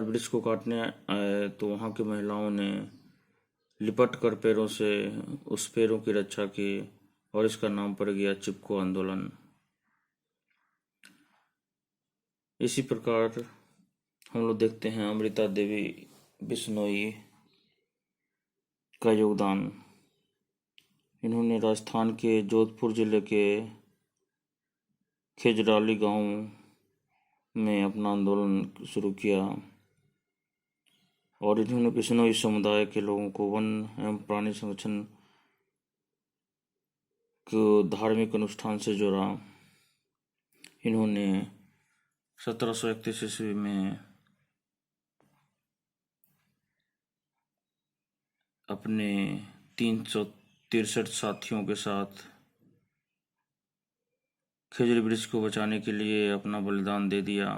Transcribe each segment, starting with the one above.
वृक्ष को काटने आए तो वहाँ की महिलाओं ने लिपट कर पैरों से उस पेड़ों की रक्षा की और इसका नाम पड़ गया चिपको आंदोलन। इसी प्रकार हम लोग देखते हैं अमृता देवी बिश्नोई का योगदान। इन्होंने राजस्थान के जोधपुर जिले के खेजराली गांव में अपना आंदोलन शुरू किया और इन्होंने बिश्नोई समुदाय के लोगों को वन एवं प्राणी संरक्षण को धार्मिक अनुष्ठान से जोड़ा। इन्होंने 1731 ईस्वी में अपने 363 साथियों के साथ खेजड़ी वृक्ष को बचाने के लिए अपना बलिदान दे दिया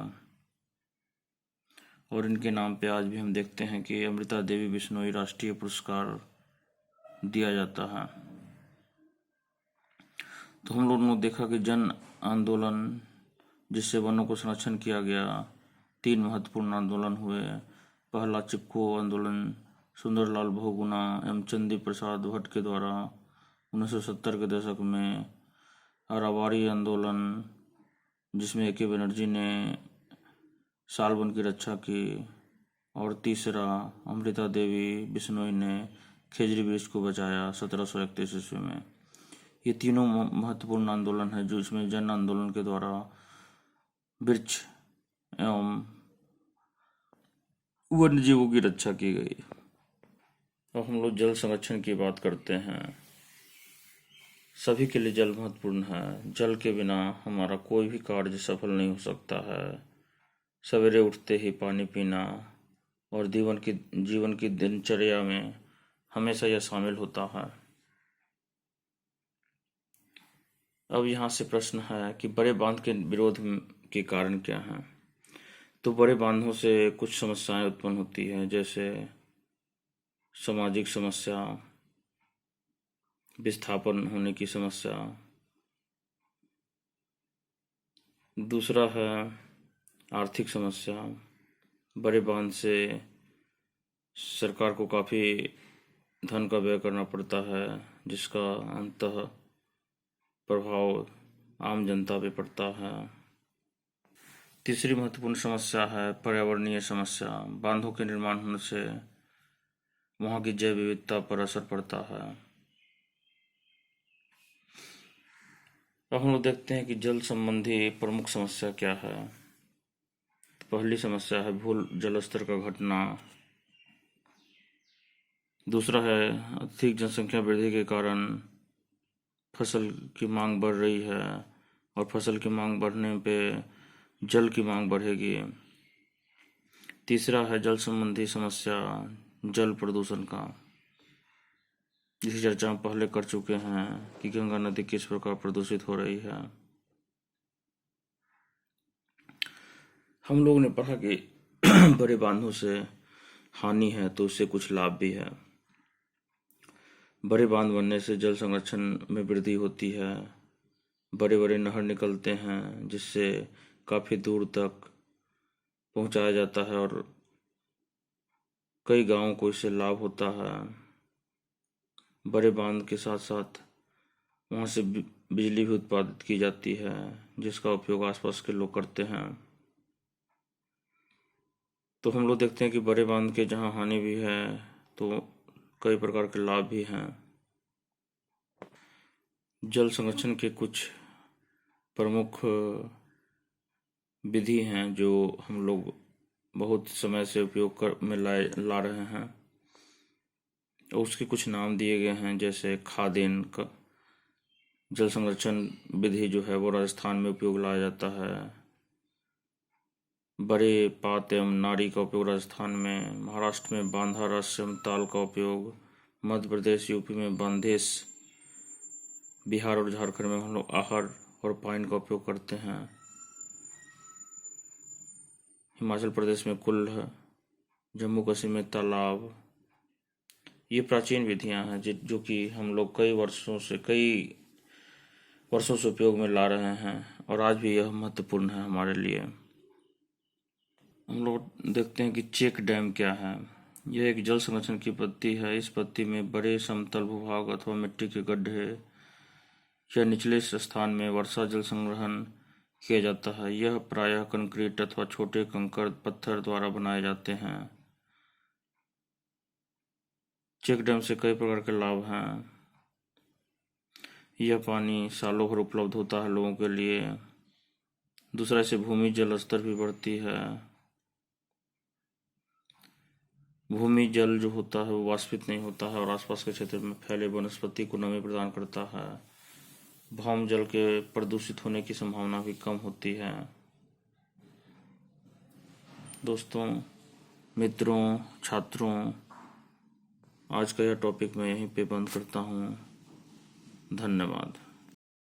और इनके नाम पे आज भी हम देखते हैं कि अमृता देवी बिश्नोई राष्ट्रीय पुरस्कार दिया जाता है। तो हम लोगों ने देखा कि जन आंदोलन जिससे वनों को संरक्षण किया गया, 3 महत्वपूर्ण आंदोलन हुए। पहला चिपको आंदोलन सुंदरलाल बहुगुणा एवं चंदी प्रसाद भट्ट के द्वारा 1970 के दशक में, अरावारी आंदोलन जिसमें ए के बनर्जी ने सालवन की रक्षा की, और तीसरा अमृता देवी बिश्नोई ने खेजड़ी वृक्ष को बचाया 1731 ईस्वी में। ये तीनों महत्वपूर्ण आंदोलन है जो इसमें जन आंदोलन के द्वारा वृक्ष एवं वन्य जीवों की रक्षा की गई। अब हम लोग जल संरक्षण की बात करते हैं। सभी के लिए जल महत्वपूर्ण है। जल के बिना हमारा कोई भी कार्य सफल नहीं हो सकता है। सवेरे उठते ही पानी पीना और जीवन की दिनचर्या में हमेशा यह शामिल होता है। अब यहाँ से प्रश्न है कि बड़े बांध के विरोध के कारण क्या हैं। तो बड़े बांधों से कुछ समस्याएं उत्पन्न होती हैं, जैसे सामाजिक समस्या, विस्थापन होने की समस्या। दूसरा है आर्थिक समस्या। बड़े बांध से सरकार को काफ़ी धन का व्यय करना पड़ता है, जिसका अंततः प्रभाव आम जनता पे पड़ता है। तीसरी महत्वपूर्ण समस्या है पर्यावरणीय समस्या। बांधों के निर्माण होने से वहाँ की जैव विविधता पर असर पड़ता है। अब हम लोग देखते हैं कि जल संबंधी प्रमुख समस्या क्या है। तो पहली समस्या है भूल जल स्तर का घटना। दूसरा है अधिक जनसंख्या वृद्धि के कारण फसल की मांग बढ़ रही है और फसल की मांग बढ़ने पे जल की मांग बढ़ेगी। तीसरा है जल संबंधी समस्या जल प्रदूषण का, जिसकी चर्चा हम पहले कर चुके हैं कि गंगा नदी किस प्रकार प्रदूषित हो रही है। हम लोगों ने पढ़ा कि बड़े बांधों से हानि है तो उससे कुछ लाभ भी है। बड़े बांध बनने से जल संरक्षण में वृद्धि होती है। बड़े बड़े नहर निकलते हैं जिससे काफ़ी दूर तक पहुंचाया जाता है और कई गांवों को इससे लाभ होता है। बड़े बांध के साथ साथ वहाँ से बिजली भी उत्पादित की जाती है, जिसका उपयोग आसपास के लोग करते हैं। तो हम लोग देखते हैं कि बड़े बांध के जहाँ हानि भी है तो कई प्रकार के लाभ भी हैं। जल संरक्षण के कुछ प्रमुख विधि हैं जो हम लोग बहुत समय से उपयोग में ला रहे हैं और उसके कुछ नाम दिए गए हैं, जैसे खादेन का जल संरक्षण विधि जो है वो राजस्थान में उपयोग लाया जाता है। बड़े पात एवं नारी का उपयोग राजस्थान में, महाराष्ट्र में बांधा रस एवं ताल का उपयोग, मध्य प्रदेश यूपी में बांधेस, बिहार और झारखंड में हम लोग आहर और पाइन का उपयोग करते हैं। हिमाचल प्रदेश में कुल्ह, जम्मू कश्मीर में तालाब। ये प्राचीन विधियां हैं जो कि हम लोग कई वर्षों से उपयोग में ला रहे हैं और आज भी यह महत्वपूर्ण है हमारे लिए। हम लोग देखते हैं कि चेक डैम क्या है। यह एक जल संरक्षण की पद्धति है। इस पद्धति में बड़े समतल भूभाग अथवा मिट्टी के गड्ढे या निचले स्थान में वर्षा जल संग्रहण किया जाता है। यह प्रायः कंक्रीट अथवा छोटे कंकड़ पत्थर द्वारा बनाए जाते हैं। चेक डैम से कई प्रकार के लाभ हैं। यह पानी सालों भर उपलब्ध होता है लोगों के लिए। दूसरा, इससे भूमि जल स्तर भी बढ़ती है। भूमि जल जो होता है वो वाष्पित नहीं होता है और आसपास के क्षेत्र में फैले वनस्पति को नमी प्रदान करता है। भौम जल के प्रदूषित होने की संभावना भी कम होती है। दोस्तों, मित्रों, छात्रों, आज का यह टॉपिक मैं यहीं पे बंद करता हूँ। धन्यवाद।